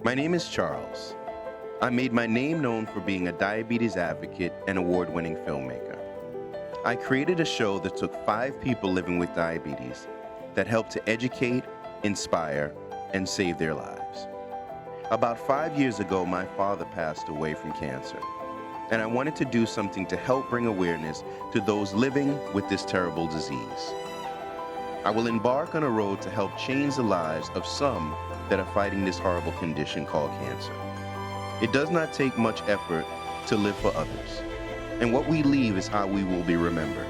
My name is Charles. I made my name known for being a diabetes advocate and award-winning filmmaker. I created a show that took 5 people living with diabetes that helped to educate, inspire, and save their lives. About 5 years ago, my father passed away from cancer, and I wanted to do something to help bring awareness to those living with this terrible disease. I will embark on a road to help change the lives of some that are fighting this horrible condition called cancer. It does not take much effort to live for others, and what we leave is how we will be remembered.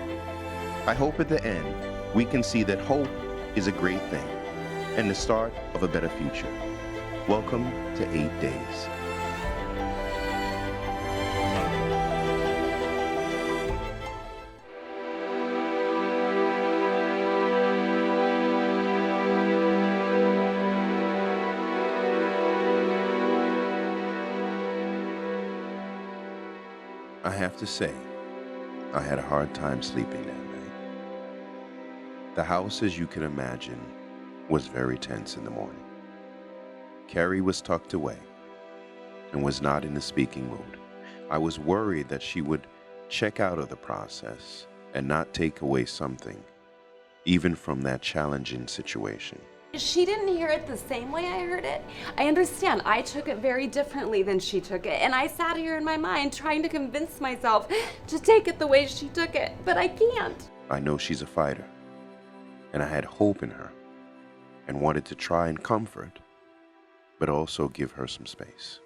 I hope at the end we can see that hope is a great thing and the start of a better future. Welcome to 8 Days. I have to say, I had a hard time sleeping that night. The house, as you can imagine, was very tense in the morning. Carrie was tucked away and was not in the speaking mood. I was worried that she would check out of the process and not take away something, even from that challenging situation. She didn't hear it the same way I heard it. I understand. I took it very differently than she took it. And I sat here in my mind trying to convince myself to take it the way she took it, but I can't. I know she's a fighter, and I had hope in her and wanted to try and comfort, but also give her some space.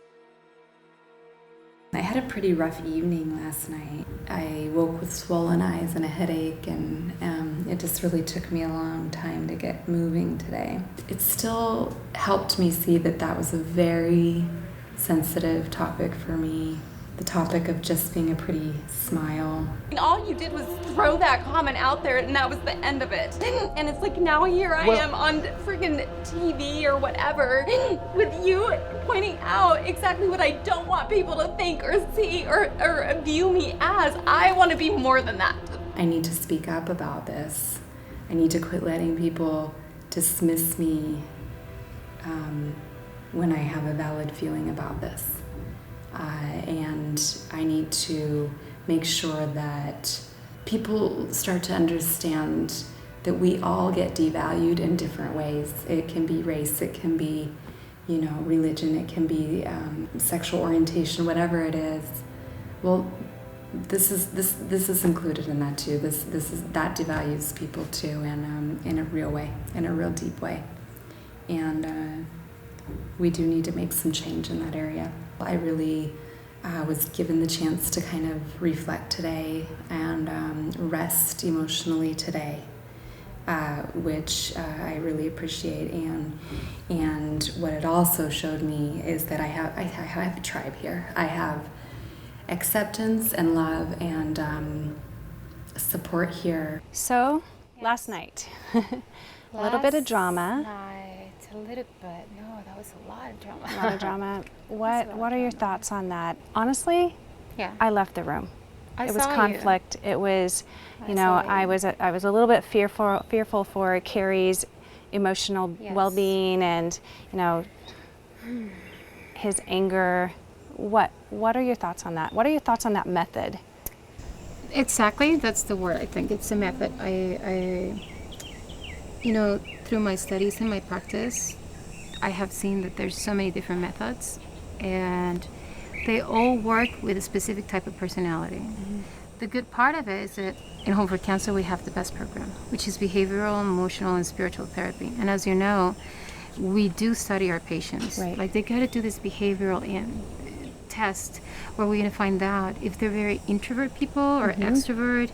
I had a pretty rough evening last night. I woke with swollen eyes and a headache, and it just really took me a long time to get moving today. It still helped me see that that was a very sensitive topic for me. The topic of just being a pretty smile. And all you did was throw that comment out there, and that was the end of it. And it's like now here I am on freaking TV or whatever with you pointing out exactly what I don't want people to think or see or view me as. I want to be more than that. I need to speak up about this. I need to quit letting people dismiss me when I have a valid feeling about this. And I need to make sure that people start to understand that we all get devalued in different ways. It can be race, it can be, religion, it can be sexual orientation, whatever it is. Well, this is included in that too. That devalues people too, and in a real way, in a real deep way. And we do need to make some change in that area. I really was given the chance to kind of reflect today and rest emotionally today, which I really appreciate. And what it also showed me is that I have a tribe here. I have acceptance and love and support here. So, last night, a little bit of drama. A little bit, no, that was a lot of drama. A lot of drama. What are your thoughts on that? Honestly, yeah, I left the room. It was saw conflict. You. It was, I was a little bit fearful for Carrie's emotional well-being and, his anger. What are your thoughts on that? What are your thoughts on that method? Exactly, that's the word. I think it's a method. I through my studies and my practice, I have seen that there's so many different methods, and they all work with a specific type of personality. Mm-hmm. The good part of it is that in Hope4Cancer we have the best program, which is behavioral, emotional, and spiritual therapy. And as you know, we do study our patients. Right. Like they got to do this behavioral test where we're going to find out if they're very introvert people or extrovert.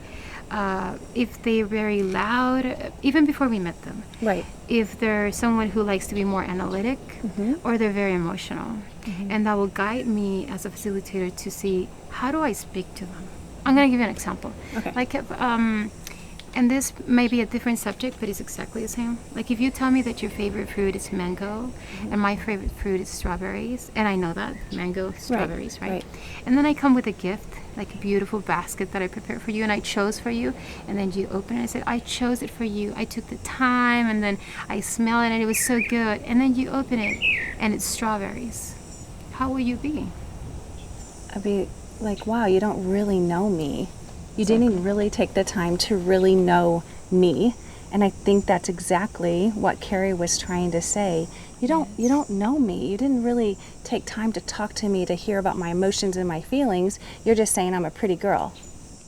If they're very loud, even before we met them. Right. If they're someone who likes to be more analytic, or they're very emotional. And that will guide me as a facilitator to see, how do I speak to them? I'm going to give you an example. Okay. Like and this may be a different subject, but it's exactly the same. Like if you tell me that your favorite fruit is mango, and my favorite fruit is strawberries, and I know that, mango, strawberries, right? And then I come with a gift, like a beautiful basket that I prepared for you, and I chose for you, and then you open it and I said, I chose it for you. I took the time, and then I smell it, and it was so good. And then you open it, and it's strawberries. How will you be? I'd be like, wow, you don't really know me. You didn't really take the time to really know me. And I think that's exactly what Carrie was trying to say. You don't know me. You didn't really take time to talk to me, to hear about my emotions and my feelings. You're just saying I'm a pretty girl.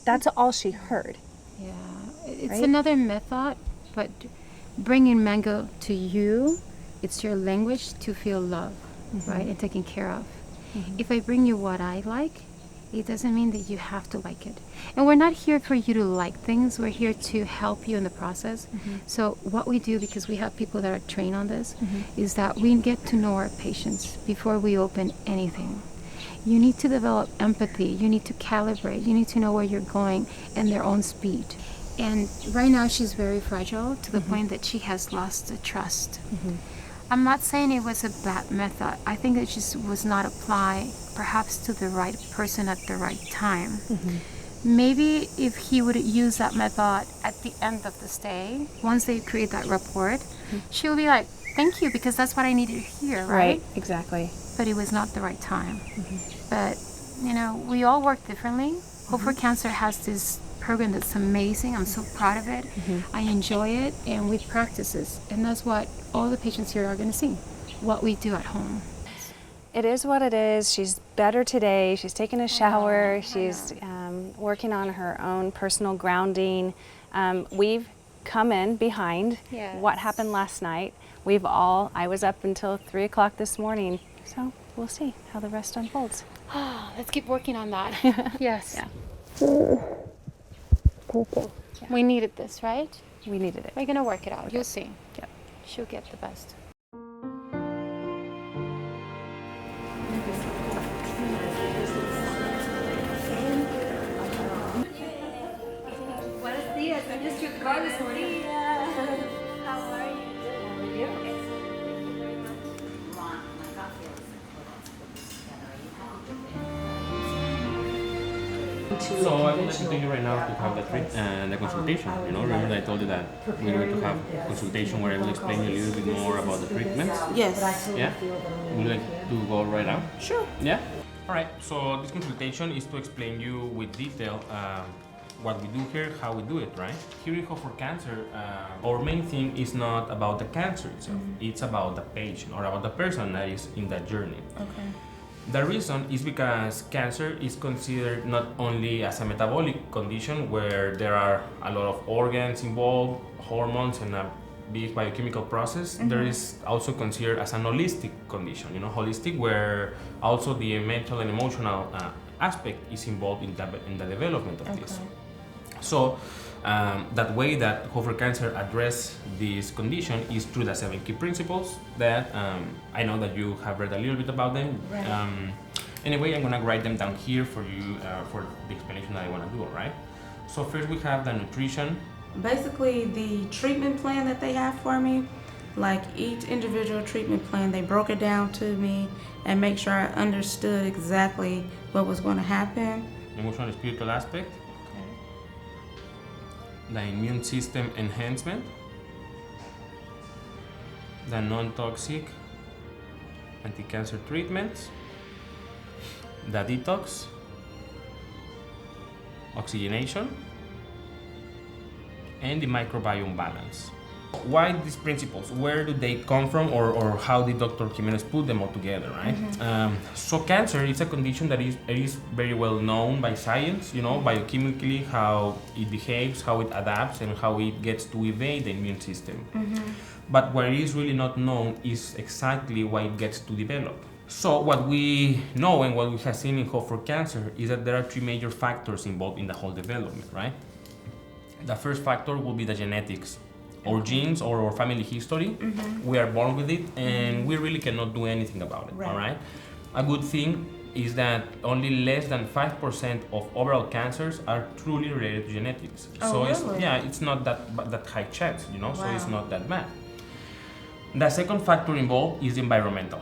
That's all she heard. Yeah, it's Right? another method, but bringing mango to you, it's your language to feel love, right, and taken care of. If I bring you what I like, it doesn't mean that you have to like it. And we're not here for you to like things. We're here to help you in the process. So what we do, because we have people that are trained on this, is that we get to know our patients before we open anything. You need to develop empathy. You need to calibrate. You need to know where you're going and their own speed. And right now she's very fragile to the point that she has lost the trust. I'm not saying it was a bad method. I think it just was not applied perhaps to the right person at the right time. Maybe if he would use that method at the end of the stay, once they create that rapport, she'll be like, thank you, because that's what I needed to hear, right? Exactly. But it was not the right time. But, you know, we all work differently. Hope4Cancer has this program that's amazing. I'm so proud of it. I enjoy it, and we practice this. And that's what all the patients here are going to see, what we do at home. It is what it is. She's better today. She's taken a shower. She's working on her own personal grounding. We've come in behind what happened last night. I was up until 3 o'clock this morning. So we'll see how the rest unfolds. Let's keep working on that. Yes. Yeah. We needed this, right? We needed it. We're going to work it out. You'll see. Yep. She'll get the best. Buenos días. I missed your car this morning. How are you? Good. How are you? So I would like to take you right now to have the consultation. You know, remember I told you that we're going to have a consultation where I will explain you a little bit more about the treatments. Yes. Yeah. Would you like to go right now? Sure. Yeah. All right. So this consultation is to explain you with detail what we do here, how we do it, right? Here in Hope4Cancer, our main thing is not about the cancer itself. It's about the patient or about the person that is in that journey. Okay. The reason is because cancer is considered not only as a metabolic condition where there are a lot of organs involved, hormones, and a big biochemical process. There is also considered as an holistic condition, you know, holistic, where also the mental and emotional aspect is involved in the development of this. So that way that Hope4Cancer address this condition is through the 7 key principles that I know that you have read a little bit about them. Right. Anyway, I'm gonna write them down here for you for the explanation that I wanna do, all right? So first we have the nutrition. Basically, the treatment plan that they have for me, like each individual treatment plan, they broke it down to me and make sure I understood exactly what was going to happen. Emotional and spiritual aspect. The immune system enhancement, the non-toxic anti-cancer treatments, the detox, oxygenation, and the microbiome balance. Why these principles? Where do they come from, or how did Dr. Jimenez put them all together, right? So cancer is a condition that is very well known by science, you know, biochemically, how it behaves, how it adapts, and how it gets to evade the immune system. But what is really not known is exactly why it gets to develop. So what we know and what we have seen in Hope4Cancer is that there are 3 major factors involved in the whole development, right? The first factor will be the genetics, or genes, or our family history. We are born with it, and we really cannot do anything about it. All right. A good thing is that only less than 5% of overall cancers are truly related to genetics. Oh, So really? it's not that high chance, you know, so it's Wow. not that bad. The second factor involved is environmental.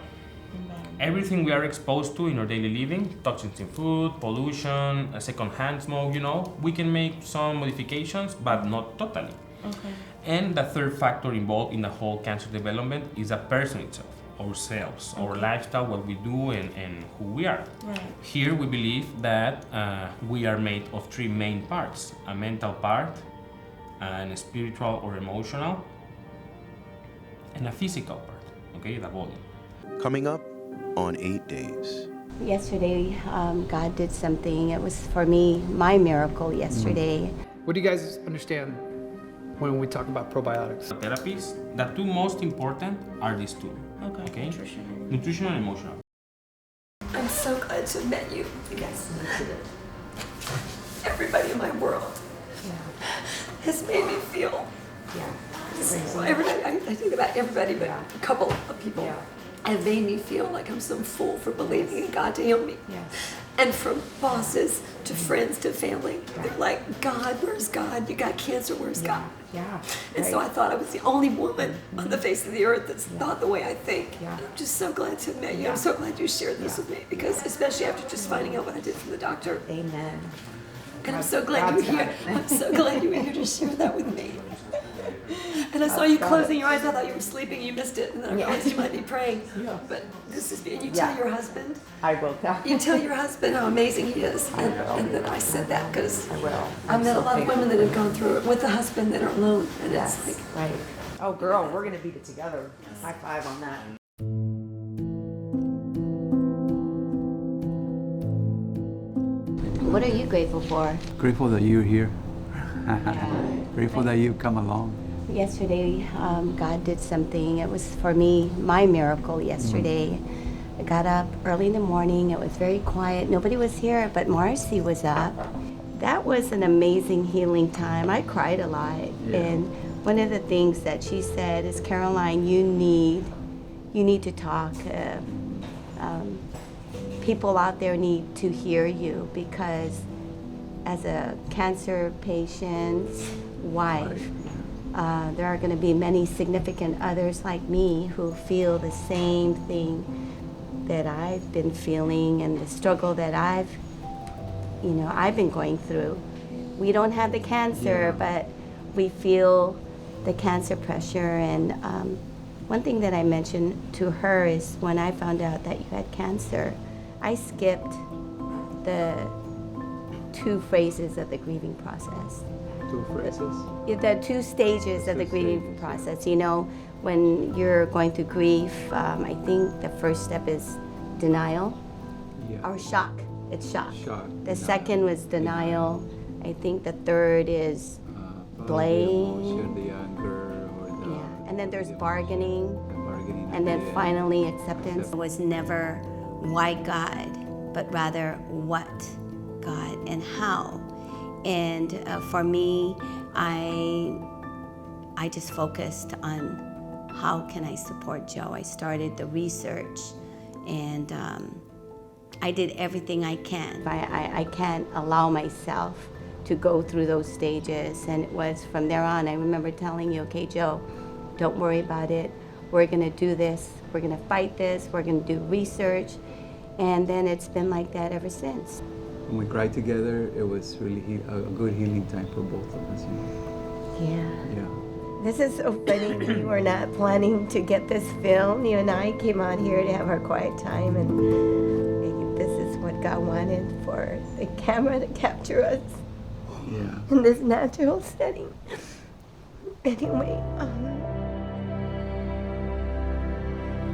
Everything we are exposed to in our daily living, toxins in food, pollution, secondhand smoke, you know, we can make some modifications, but not totally. Okay. And the third factor involved in the whole cancer development is the person itself, ourselves, our lifestyle, what we do, and who we are. Right. Here we believe that we are made of three main parts: a mental part, a spiritual or emotional, and a physical part, okay, the body. Coming up on 8 days. Yesterday, God did something. It was for me, my miracle yesterday. What do you guys understand when we talk about probiotics? Therapies, the two most important are these two, Okay. okay? Nutrition. Nutrition and emotional. I'm so glad to have met you. You guys, everybody in my world has made me feel. Everybody, I think about everybody, but a couple of people have made me feel like I'm some fool for believing in God to heal me. And from bosses to friends to family, they're like, God, where's God? You got cancer, where's God? And so I thought I was the only woman on the face of the earth that's thought the way I think. And I'm just so glad to have met you. I'm so glad you shared this with me, because especially after just finding out what I did from the doctor. Amen. And I'm so glad you were here. I'm so glad you were here to share that with me. And I saw you closing your eyes. I thought you were sleeping. You missed it. And then I realized you might be praying. But this is me. And you tell your husband. I will tell. You tell your husband how amazing he is. And then I said that because I will. I've met a lot of women that have gone through it with a husband that are alone. And Yes, it's like, right. Oh, girl, we're gonna beat it together. High five on that. What are you grateful for? Grateful that you're here. Grateful that you've come along. Yesterday, God did something. It was for me, my miracle yesterday. I got up early in the morning. It was very quiet. Nobody was here, but Marcy was up. That was an amazing healing time. I cried a lot. And one of the things that she said is, Caroline, you need to talk. People out there need to hear you, because as a cancer patient's wife, there are going to be many significant others like me who feel the same thing that I've been feeling, and the struggle that I've been going through. We don't have the cancer, but we feel the cancer pressure. And one thing that I mentioned to her is, when I found out that you had cancer, I skipped the 2 phases of the grieving process. 2 phrases. The 2 stages of the grieving process. You know, when you're going through grief, I think the first step is denial or shock. It's shock. The second was denial. I think the third is blame. The anger or the, And then there's bargaining. And then at the finally acceptance. It was never why God, but rather what God and how. And for me, I just focused on how can I support Joe. I started the research, and I did everything I can. I can't allow myself to go through those stages. And it was from there on, I remember telling you, okay, Joe, don't worry about it. We're gonna do this. We're gonna fight this. We're gonna do research. And then it's been like that ever since. When we cried together, it was really a good healing time for both of us. Yeah. This is so funny. We were not planning to get this film. You and I came out here to have our quiet time, and this is what God wanted, for the camera to capture us in this natural setting. Anyway.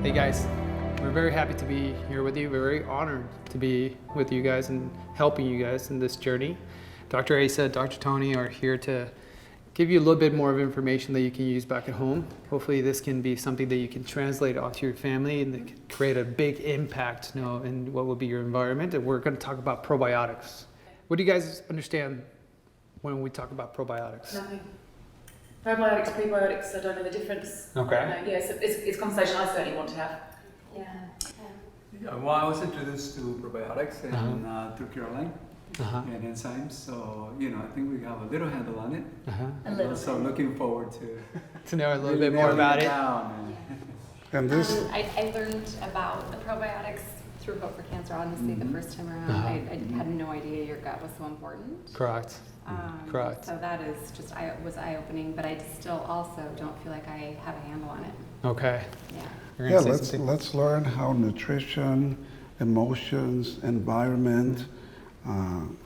Hey guys, we're very happy to be here with you. We're very honored to be with you guys and helping you guys in this journey. Dr. Asa, Dr. Tony are here to give you a little bit more of information that you can use back at home. Hopefully this can be something that you can translate onto your family and that can create a big impact, in what will be your environment. And we're going to talk about probiotics. What do you guys understand when we talk about probiotics? Nothing. Probiotics, prebiotics, I don't know the difference. Okay. Yes, it's a conversation I certainly want to have. Yeah. Yeah, well, I was introduced to probiotics and through Caroline and enzymes, so I think we have a little handle on it. A little. So looking forward to know a little bit more about it. And this, I learned about the probiotics through Hope4Cancer, honestly, the first time around. I had no idea your gut was so important. Correct. Correct. So that is just, was eye-opening, but I still also don't feel like I have a handle on it. Okay. Yeah. Yeah, let's learn how nutrition, emotions, environment,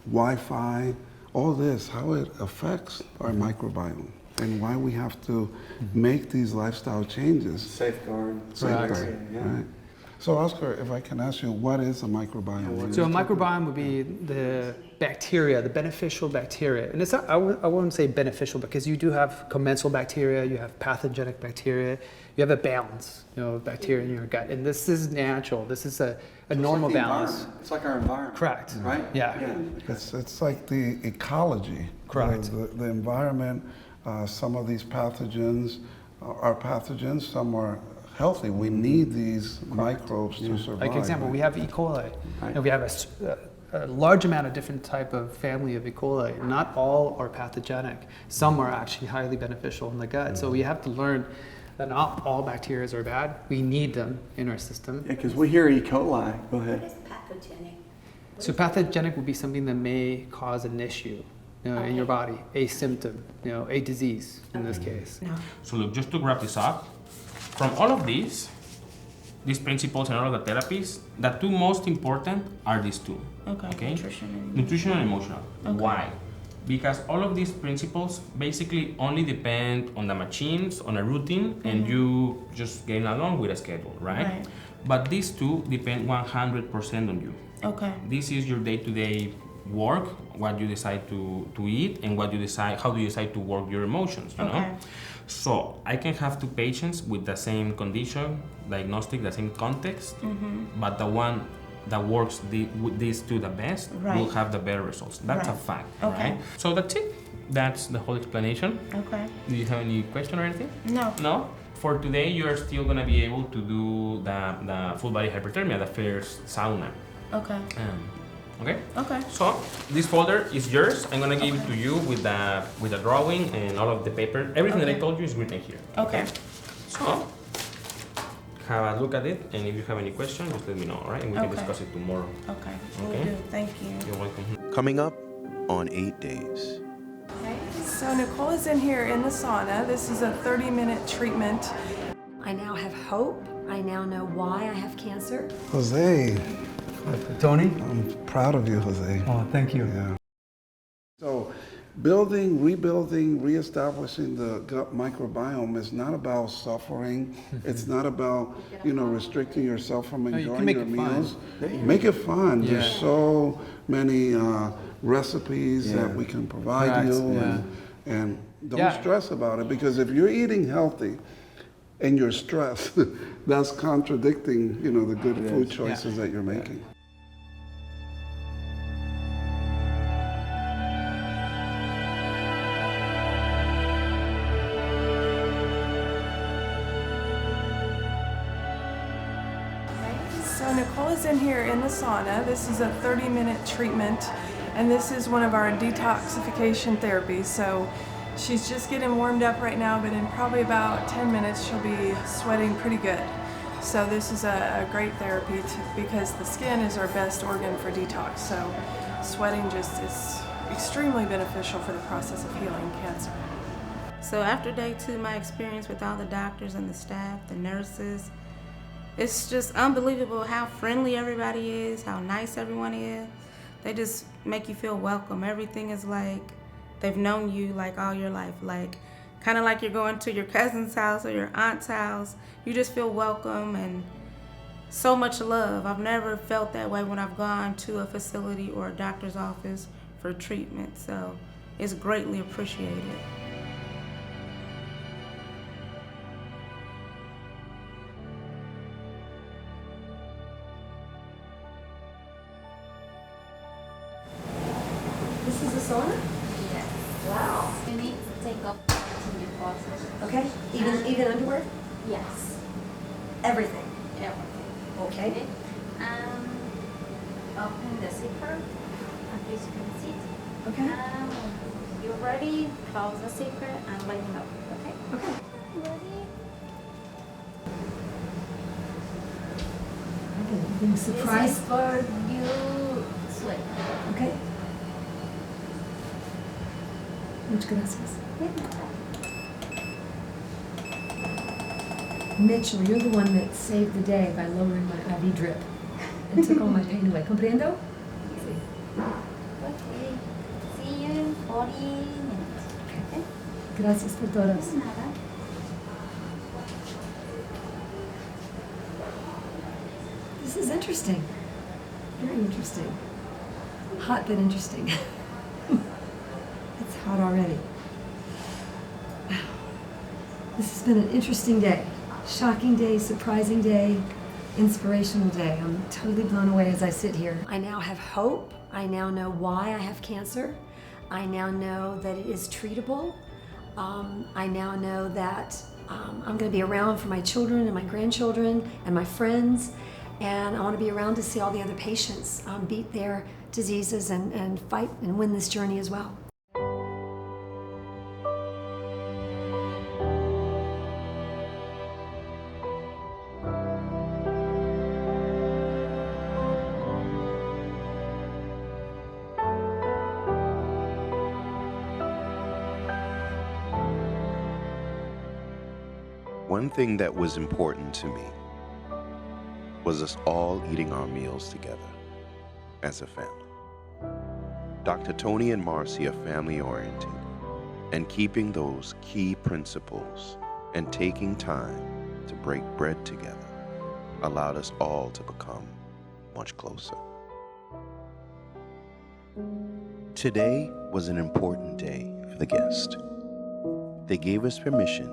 Wi-Fi, all this, how it affects our microbiome and why we have to make these lifestyle changes. Safeguard. Right. So Oscar, if I can ask you, what is a microbiome? So a microbiome would be the bacteria, the beneficial bacteria. And it's not, I wouldn't say beneficial because you do have commensal bacteria, you have pathogenic bacteria, you have a balance, of bacteria in your gut. And this is natural. This is a normal balance. It's like our environment. Correct. Right? Yeah. It's like the ecology. Correct. The environment, some of these pathogens are pathogens, some are healthy. We need these microbes to survive. Like example, right? we have E. coli. And we have a large amount of different type of family of E. coli. Not all are pathogenic. Some are actually highly beneficial in the gut. So we have to learn that not all bacteria are bad. We need them in our system. Yeah, because we hear E. coli. Go ahead. What is pathogenic? So pathogenic would be something that may cause an issue in your body, a symptom, a disease in this case. So look, just to wrap this up, from all of these principles and all of the therapies, the two most important are these two. Okay? Nutrition and emotional. Why? Because all of these principles basically only depend on the machines, on a routine, and you just getting along with a schedule, right? But these two depend 100% on you. Okay. This is your day-to-day work, what you decide to eat, and how do you decide to work your emotions, you know? So I can have two patients with the same condition, diagnostic, the same context, but the one that works with these two the best will have the better results. That's a fact, right? So that's it. That's the whole explanation. Okay. Do you have any question or anything? No. No? For today, you are still gonna be able to do the full body hyperthermia, the first sauna. Okay. Okay? Okay. So this folder is yours. I'm gonna give it to you with the drawing and all of the paper. Everything that I told you is written here. Okay. So have a look at it, and if you have any questions, just let me know, all right? And we can discuss it tomorrow. Okay. Will do. Thank you. You're welcome. Coming up on 8 days. So Nicole is in here in the sauna. This is a 30-minute treatment. I now have hope. I now know why I have cancer. Jose. Tony? I'm proud of you, Jose. Oh, thank you. Yeah. So building, rebuilding, reestablishing the gut microbiome is not about suffering. It's not about, restricting yourself from enjoying your meals. Make it fun. Yeah. There's so many recipes that we can provide you, and don't stress about it, because if you're eating healthy and you're stressed, that's contradicting, the good food choices that you're making. So Nicole is in here in the sauna. This is a 30-minute treatment, and this is one of our detoxification therapies. So she's just getting warmed up right now, but in probably about 10 minutes she'll be sweating pretty good. So this is a great therapy because the skin is our best organ for detox. So sweating just is extremely beneficial for the process of healing cancer. So after day 2, my experience with all the doctors and the staff, the nurses, it's just unbelievable how friendly everybody is, how nice everyone is. They just make you feel welcome. Everything is like they've known you like all your life, like kind of like you're going to your cousin's house or your aunt's house. You just feel welcome and so much love. I've never felt that way when I've gone to a facility or a doctor's office for treatment, so it's greatly appreciated. This is a sauna? Yes. Wow. You need to take off your clothes. Okay. Even underwear? Yes. Everything. Everything. Okay. Open the zipper and please can sit. Okay. You're ready, close the zipper and let me know, okay? Okay. Ready? Okay, being surprised. This is for you, sweat. Okay. Muchas gracias. Mitchell, you're the one that saved the day by lowering my IV drip and took all my pain away. ¿Comprendo? Okay. See you in 40 minutes. Okay. Gracias por todos. Nada. This is interesting. Very interesting. Hot but interesting. It's hot already. Wow. This has been an interesting day. Shocking day, surprising day, inspirational day. I'm totally blown away as I sit here. I now have hope. I now know why I have cancer. I now know that it is treatable. I now know that I'm going to be around for my children and my grandchildren and my friends. And I want to be around to see all the other patients beat their diseases and fight and win this journey as well. One thing that was important to me was us all eating our meals together as a family. Dr. Tony and Marcy are family-oriented, and keeping those key principles and taking time to break bread together allowed us all to become much closer. Today was an important day for the guest. They gave us permission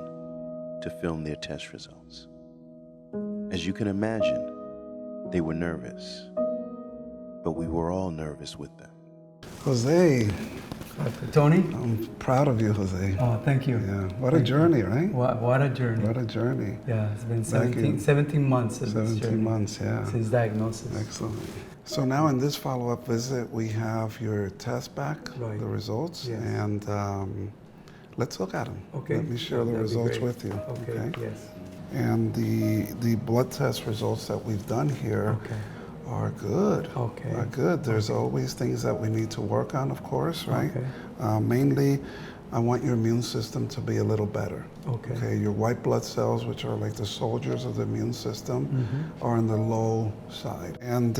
to film their test results. As you can imagine, they were nervous, but we were all nervous with them. Jose. Tony? I'm proud of you, Jose. Oh, thank you. Yeah, what a journey, right? What a journey. What a journey. Yeah, it's been 17 months. 17 months, yeah. Since diagnosis. Excellent. So now in this follow-up visit, we have your test back, right. The results, yes. And let's look at them. Okay. Let me share the results with you. Okay, yes. And the blood test results that we've done here are good. Okay. Are good. There's always things that we need to work on, of course, right? Okay. Mainly, I want your immune system to be a little better. Okay. Okay. Your white blood cells, which are like the soldiers of the immune system, are on the low side. And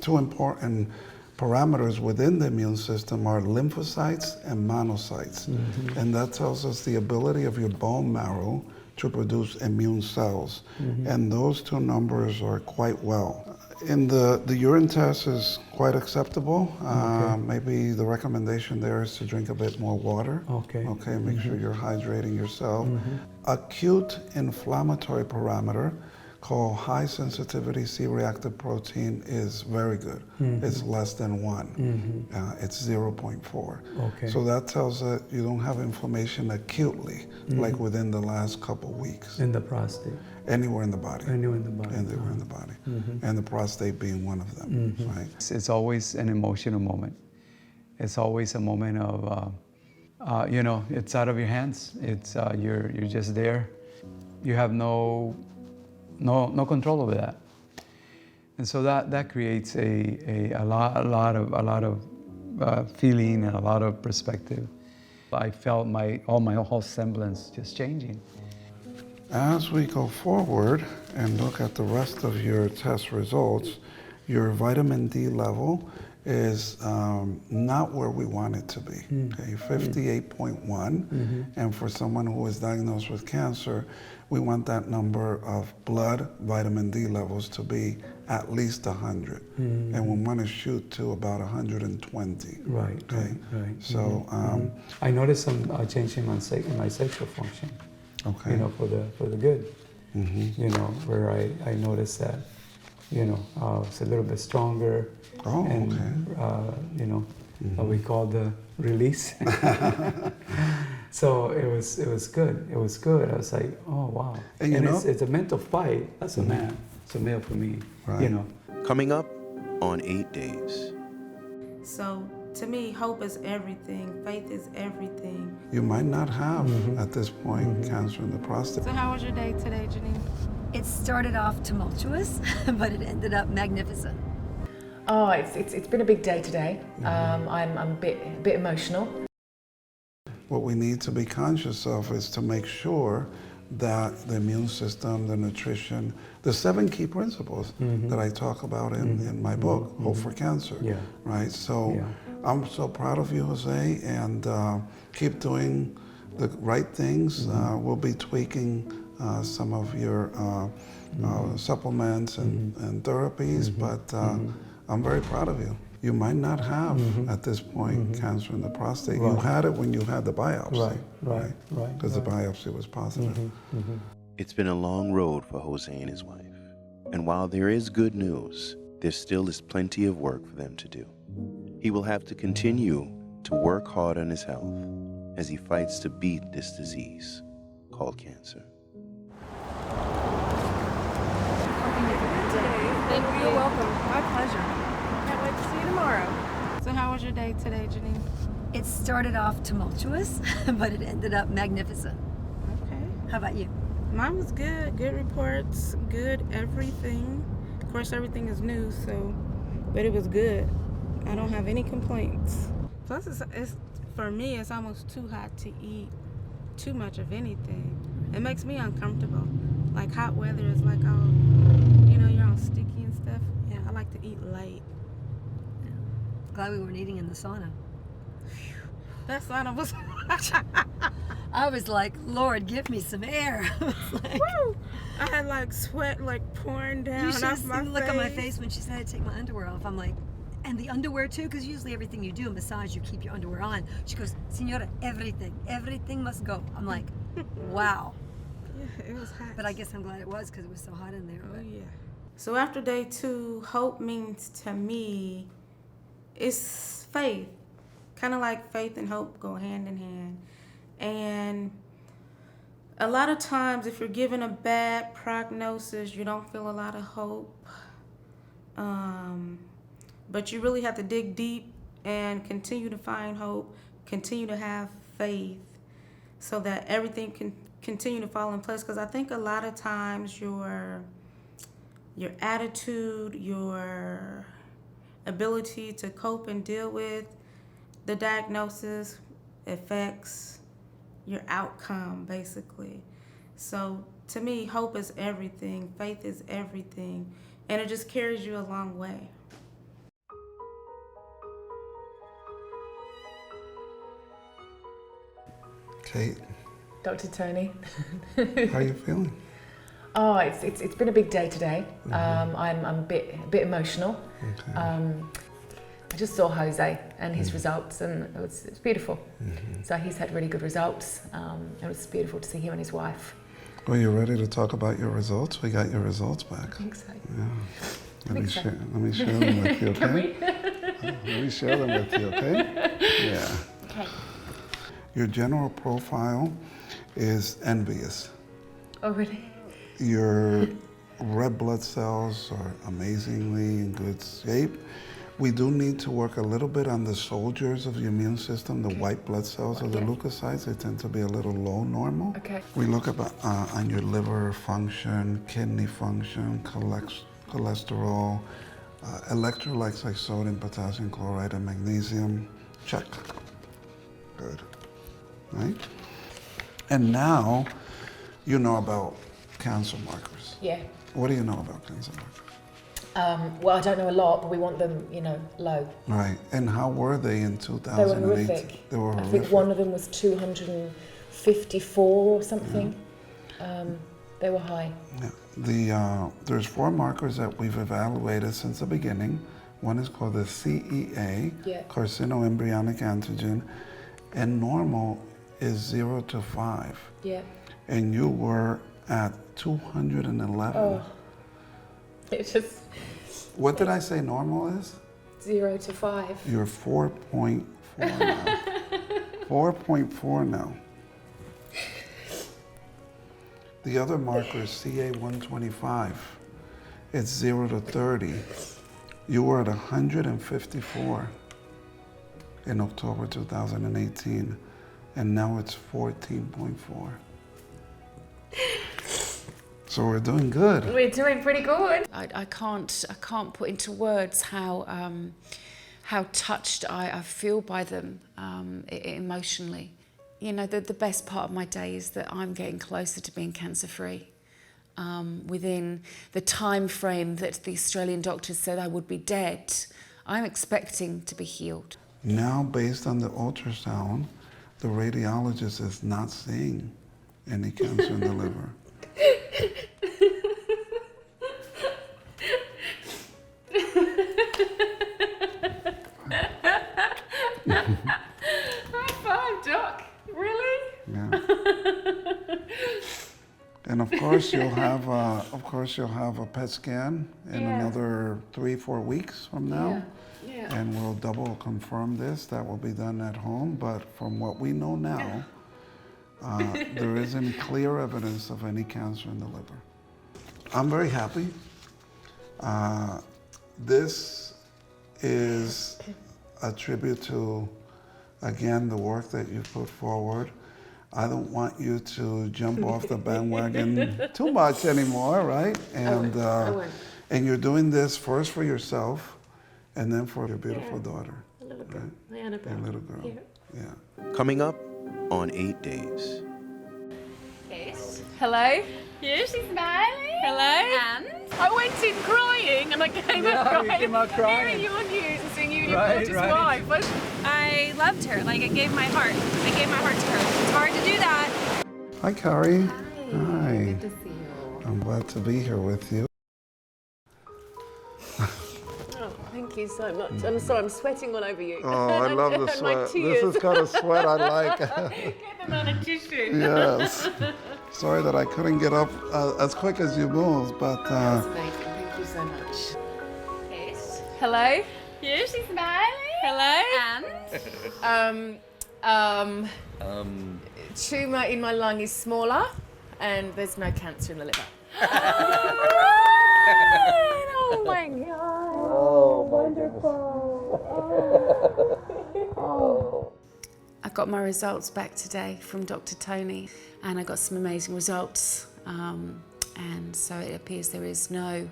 two important parameters within the immune system are lymphocytes and monocytes. And that tells us the ability of your bone marrow to produce immune cells. And those two numbers are quite well. In the urine test is quite acceptable. Maybe the recommendation there is to drink a bit more water. Okay. Okay, make sure you're hydrating yourself. Acute inflammatory parameter called high sensitivity C-reactive protein is very good. It's less than 1. It's 0.4. Okay. So that tells that you don't have inflammation acutely, like within the last couple weeks. In the prostate. Anywhere in the body. Anywhere in the body. Anywhere in the body. And the prostate being one of them, right? It's always an emotional moment. It's always a moment of, it's out of your hands. It's you're just there. You have no control over that, and so that creates a lot of feeling and a lot of perspective. I felt my whole semblance just changing. As we go forward and look at the rest of your test results, your vitamin D level is not where we want it to be. Okay, 58.1, and for someone who is diagnosed with cancer, we want that number of blood vitamin D levels to be at least 100, and we want to shoot to about 120. Right. Okay. Right. So I noticed some change in my sexual function. Okay. For the good. Where I noticed that, it's a little bit stronger. Oh, and, what we call the release. So it was good. It was good. I was like, oh wow. And it's a mental fight. That's a man. It's a male for me. Right. Coming up on 8 Days. So to me, hope is everything. Faith is everything. You might not have, at this point, cancer in the prostate. So how was your day today, Janine? It started off tumultuous, but it ended up magnificent. Oh, it's been a big day today. I'm a bit emotional. What we need to be conscious of is to make sure that the immune system, the nutrition, the 7 key principles that I talk about in my book, Hope4Cancer, right? So I'm so proud of you, Jose, and keep doing the right things. We'll be tweaking some of your supplements and therapies, but I'm very proud of you. You might not have, at this point, cancer in the prostate. You had it when you had the biopsy, right? Because the biopsy was positive. It's been a long road for Jose and his wife. And while there is good news, there still is plenty of work for them to do. He will have to continue to work hard on his health as he fights to beat this disease called cancer. Thank you. You're welcome. My pleasure. Can't wait to see you tomorrow. So how was your day today, Janine? It started off tumultuous, but it ended up magnificent. Okay. How about you? Mine was good. Good reports. Good everything. Of course, everything is new, but it was good. I don't have any complaints. Plus, it's for me, it's almost too hot to eat too much of anything. It makes me uncomfortable. Like hot weather is like all, you're all sticky and stuff. Yeah, I like to eat light. Yeah. Glad we weren't eating in the sauna. That sauna was. I was like, Lord, give me some air. Woo! I had like sweat pouring down you should off my look face. on my face when she said I'd take my underwear off. I'm like, and the underwear too, because usually everything you do, a massage, you keep your underwear on. She goes, Senora, everything must go. I'm like, wow. Yeah, it was hot. But I guess I'm glad it was because it was so hot in there. Oh, yeah. So after day 2, hope means to me, it's faith. Kind of like faith and hope go hand in hand. And a lot of times if you're given a bad prognosis, you don't feel a lot of hope. But you really have to dig deep and continue to find hope, continue to have faith so that everything can continue to fall in place. Because I think a lot of times your attitude, your ability to cope and deal with the diagnosis affects your outcome, basically. So to me, hope is everything, faith is everything, and it just carries you a long way. Kate. Dr. Tony. How are you feeling? Oh, it's been a big day today. I'm a bit emotional. Okay. I just saw Jose and his results, and it's beautiful. So he's had really good results. It was beautiful to see him and his wife. Well, you ready to talk about your results? We got your results back. I think so. Yeah. Let me share them with you, okay? Can we? Let me share them with you, okay? Yeah. Okay. Your general profile is envious. Oh, really? Your red blood cells are amazingly in good shape. We do need to work a little bit on the soldiers of the immune system, the white blood cells or the leukocytes. They tend to be a little low normal. Okay. We look at on your liver function, kidney function, cholesterol, electrolytes like sodium, potassium, chloride, and magnesium. Check. Good. Right? And now you know about cancer markers. Yeah. What do you know about cancer markers? Well, I don't know a lot, but we want them, low. Right. And how were they in 2008? They were horrific. They were I horrific. think one of them was 254 or something. They were high. Yeah. There's 4 markers that we've evaluated since the beginning. One is called the CEA, carcinoembryonic antigen, and normal is 0 to 5. Yeah. And you were at 211. Oh. It's just. What did I say normal is? 0 to 5. You're 4.4 now. 4.4 now. The other marker is CA125. It's 0 to 30. You were at 154 in October 2018, and now it's 14.4. So we're doing good. We're doing pretty good. I can't put into words how touched I feel by them emotionally. You know, the best part of my day is that I'm getting closer to being cancer-free. Within the time frame that the Australian doctors said I would be dead, I'm expecting to be healed. Now, based on the ultrasound, the radiologist is not seeing any cancer in the liver. High five, Doc. Really? Yeah. And of course you'll have a PET scan in another 3-4 weeks from now. Yeah. And we'll double confirm this. That will be done at home. But from what we know now, there isn't clear evidence of any cancer in the liver. I'm very happy. This is a tribute to, again, the work that you put forward. I don't want you to jump off the bandwagon too much anymore, right? And and you're doing this first for yourself, and then for your beautiful daughter. A little girl. Right? My Annabelle. Your little girl. Yeah. Coming up on 8 days. Yes. Hello. Yeah, she's smiling. Hello. And I went in crying and I came out crying. You came out crying. Hearing your news and seeing you and Right, your right. wife. I loved her. Like, I gave my heart. I gave my heart to her. It's hard to do that. Hi, Carrie. Hi. Good to see you. I'm glad to be here with you. Oh, thank you so much. I'm sorry, I'm sweating all over you. Oh, I love the And my sweat. tears. This is kind of sweat I like. Get them on a tissue. Yes. Sorry that I couldn't get up as quick as you moved, but That's amazing. Thank you so much. Yes. Hello. Yeah, she's smiling. Hello. And Tumor in my lung is smaller, and there's no cancer in the liver. Oh my God. Oh, Wonderful. I got my results back today from Dr. Tony, and I got some amazing results. And so it appears there is no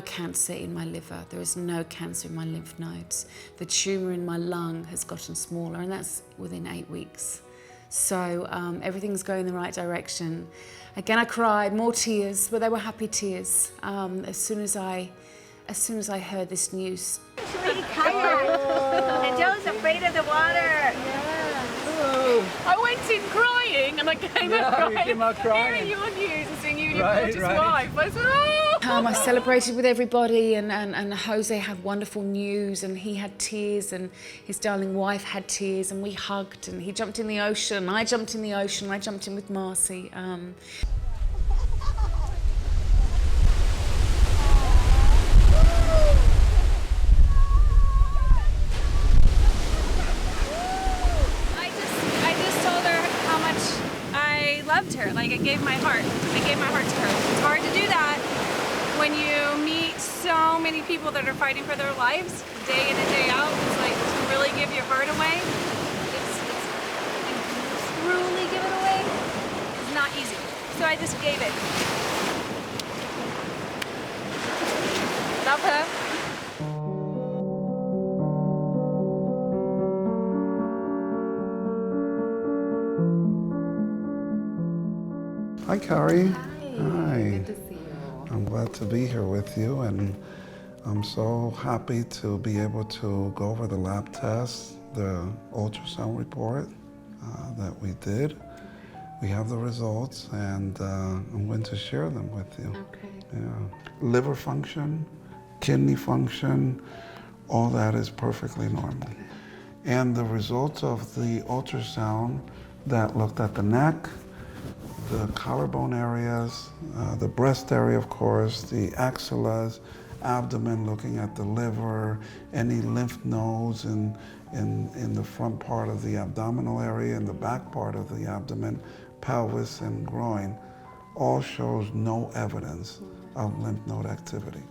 cancer in my liver. There is no cancer in my lymph nodes. The tumor in my lung has gotten smaller, and that's within 8 weeks. So everything's going in the right direction. Again, I cried, more tears, but they were happy tears. As soon as I heard this news. She's really tired. And Joe's afraid of the water. I went in crying and I came out crying. You came out crying. Hearing your news and seeing you and your Right, daughter's right. wife. I said, oh. I celebrated with everybody, and Jose had wonderful news, and he had tears, and his darling wife had tears, and we hugged, and he jumped in the ocean, I jumped in the ocean, I jumped in with Marcy. I just told her how much I loved her. Like, I gave my heart. I gave my heart to her. It's hard to do that when you meet so many people that are fighting for their lives day in and day out. It's like to really give your heart away. It's truly give it away. It's not easy. So I just gave it. Love her. Hi, Carrie. Hi. Good to see you. I'm glad to be here with you, and I'm so happy to be able to go over the lab tests, the ultrasound report that we did. We have the results, and I'm going to share them with you. Okay. Yeah. Liver function, kidney function, all that is perfectly normal. And the results of the ultrasound that looked at the neck, the collarbone areas, the breast area, of course, the axillas, abdomen, looking at the liver, any lymph nodes in the front part of the abdominal area, in the back part of the abdomen, pelvis and groin, all shows no evidence of lymph node activity.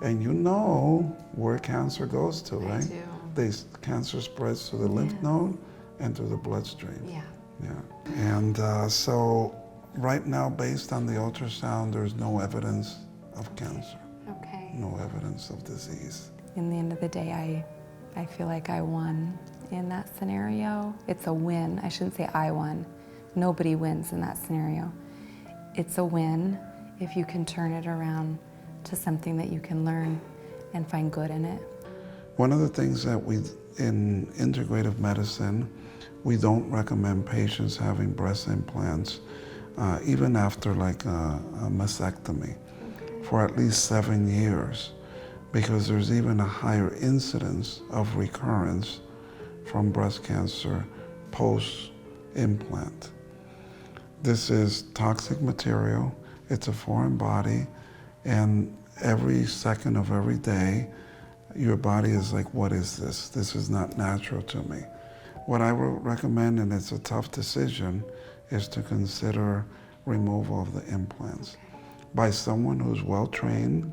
And you know where cancer goes to, right? I do. Cancer spreads to the lymph node and to the bloodstream. Yeah. Yeah. And so right now, based on the ultrasound, there's no evidence of cancer. Okay. No evidence of disease. In the end of the day, I feel like I won in that scenario. It's a win. I shouldn't say I won. Nobody wins in that scenario. It's a win if you can turn it around to something that you can learn and find good in it. One of the things that in integrative medicine, we don't recommend patients having breast implants even after like a mastectomy for at least 7 years, because there's even a higher incidence of recurrence from breast cancer post-implant. This is toxic material, it's a foreign body, and every second of every day, your body is like, what is this? This is not natural to me. What I would recommend, and it's a tough decision, is to consider removal of the implants by someone who's well-trained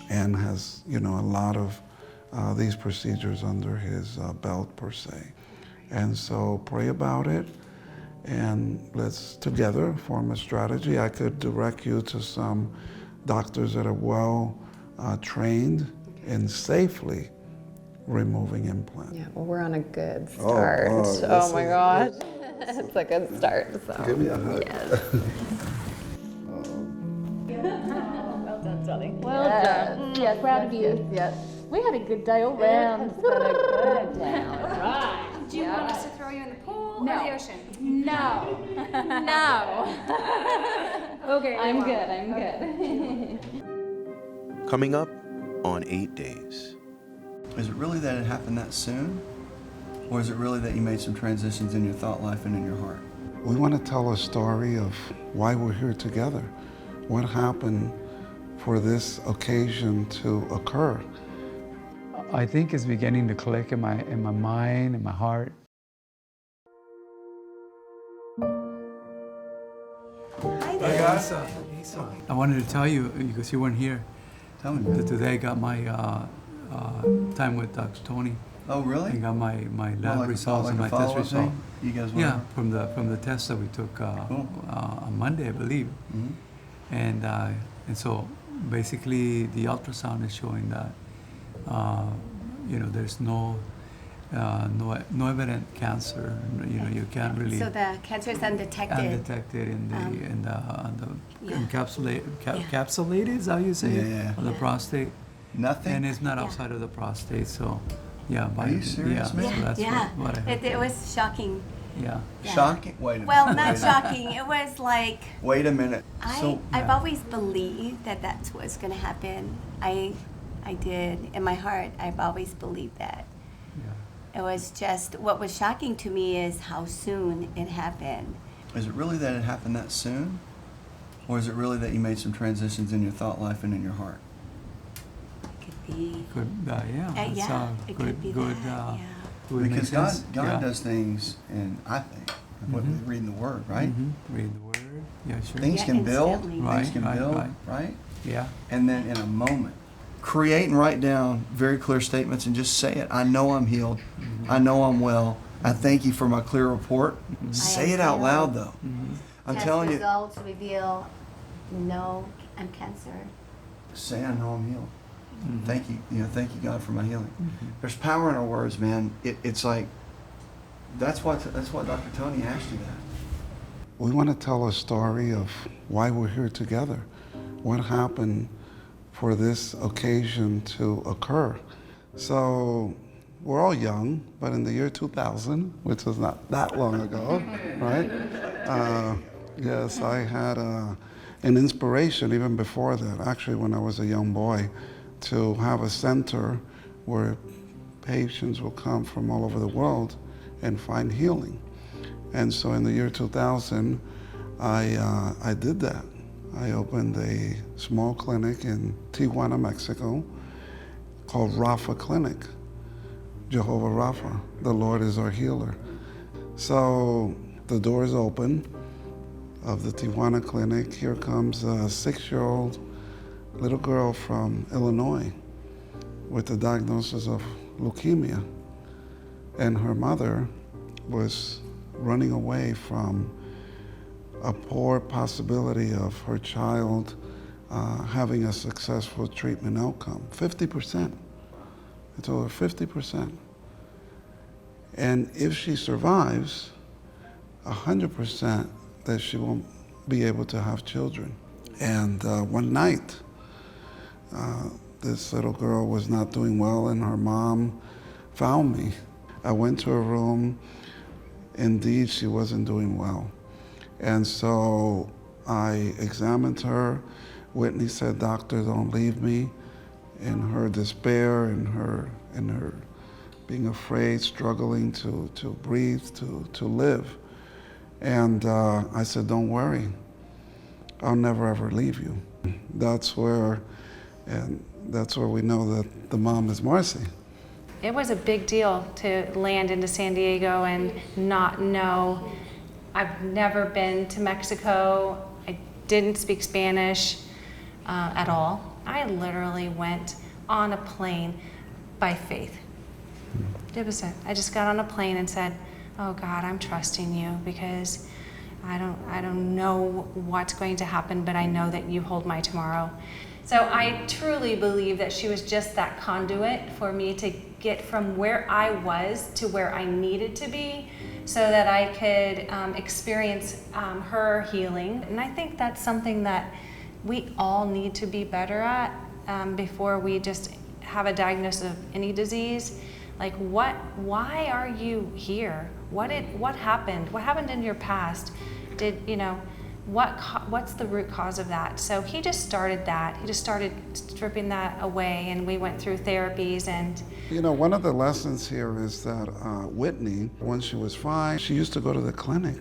and has, a lot of these procedures under his belt per se. And so pray about it, and let's together form a strategy. I could direct you to some doctors that are well trained in safely removing implants. Yeah, well, we're on a good start. Oh my gosh. It's a good start. So. Give me a hug. Yes. Well done, darling. Well done. Yeah, proud of you. Yes. We had a good day all round. It's been a good day. Right. Do you want us to throw you in the pool or No. the ocean? No. No. Okay. I'm good. Coming up on 8 days. Is it really that it happened that soon? Or is it really that you made some transitions in your thought life and in your heart? We want to tell a story of why we're here together. What happened for this occasion to occur? I think it's beginning to click in my mind, in my heart. Hi there. there. I wanted to tell you, because you weren't here, Tell me. that today I got my time with Dr. Tony. Oh, really? I got my lab like results and my test follow-up results. thing? You guys went Yeah, over? from the test that we took on Monday, I believe. Mm-hmm. And so basically the ultrasound is showing that there's no evident cancer. You can't really. So the cancer is undetected. Undetected in the Yeah. encapsulated, is how you say it? Yeah. On the prostate. Nothing? And it's not outside of the prostate, so yeah. Are you serious, yeah, man? So that's Yeah. what I heard. It was shocking. Yeah. Shocking? Wait a minute. Well, not Wait a minute. shocking. It was like Wait a minute. I've always believed that that's what's going to happen. I did. In my heart, I've always believed that. It was just, what was shocking to me is how soon it happened. Is it really that it happened that soon? Or is it really that you made some transitions in your thought life and in your heart? Could be. Good, that's yeah, it good, could be good, that, good Because makes sense. God Yeah. does things, and I think, what we read in the Word, right? Reading the word, yeah, sure. Things can build, instantly. Right, things can right, build, right. right? Yeah. And then in a moment, create and write down very clear statements and just say it. I know I'm healed. I know I'm well. I thank you for my clear report. Say it out loud, though. I'm Test telling you. results reveal no, I'm cancer. Say I know I'm healed. Thank you. Thank you, God, for my healing. There's power in our words, man. It's like that's what Dr. Tony asked you that. We want to tell a story of why we're here together. What happened for this occasion to occur? So we're all young, but in the year 2000, which was not that long ago, right? Yes, I had an inspiration even before that, actually when I was a young boy, to have a center where patients will come from all over the world and find healing. And so in the year 2000, I did that. I opened a small clinic in Tijuana, Mexico, called Rapha Clinic, Jehovah Rapha, the Lord is our healer. So the doors open of the Tijuana clinic. Here comes a 6-year-old little girl from Illinois with the diagnosis of leukemia, and her mother was running away from a poor possibility of her child having a successful treatment outcome. 50%. It's over 50%. And if she survives, 100% that she won't be able to have children. And one night, this little girl was not doing well, and her mom found me. I went to her room. Indeed, she wasn't doing well. And so I examined her. Whitney said, "Doctor, don't leave me." In her despair, in her being afraid, struggling to breathe, to live. And I said, "Don't worry, I'll never ever leave you." That's where we know that the mom is Marcy. It was a big deal to land into San Diego and not know. I've never been to Mexico. I didn't speak Spanish at all. I literally went on a plane by faith. It was it. I just got on a plane and said, "Oh God, I'm trusting you because I don't know what's going to happen, but I know that you hold my tomorrow." So I truly believe that she was just that conduit for me to get from where I was to where I needed to be so that I could experience her healing. And I think that's something that we all need to be better at before we just have a diagnosis of any disease. Like, why are you here? What happened? What happened in your past? What's the root cause of that? So he just started that. He just started stripping that away, and we went through therapies. And one of the lessons here is that Whitney, when she was fine, she used to go to the clinic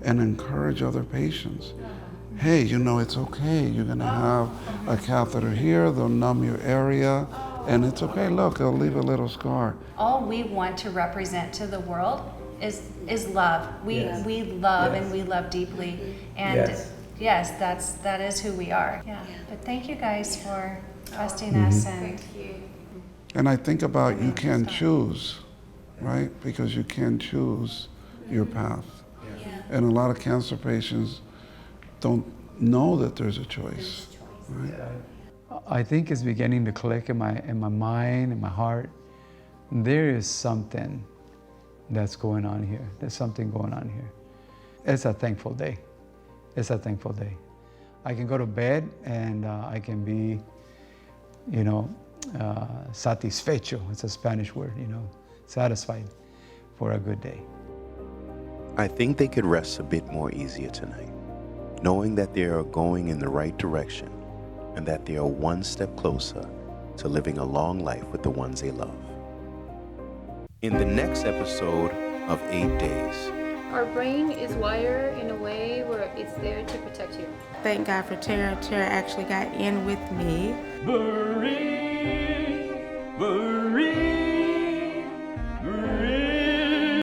and encourage other patients. Hey, it's okay. You're gonna have a catheter here. They'll numb your area, and it's okay. Look, it'll leave a little scar. All we want to represent to the world is love. We love, and we love deeply. And yes, that is who we are. Yeah. But thank you guys for trusting us. And I think about you can choose, right? Because you can choose your path. And a lot of cancer patients don't know that there's a choice, right? I think it's beginning to click in my mind, in my heart. There is something that's going on here. There's something going on here. It's a thankful day. It's a thankful day. I can go to bed and I can be, satisfecho. It's a Spanish word, satisfied for a good day. I think they could rest a bit more easier tonight, knowing that they are going in the right direction and that they are one step closer to living a long life with the ones they love. In the next episode of 8 Days. Our brain is wired in a way where it's there to protect you. Thank God for Tara. Tara actually got in with me.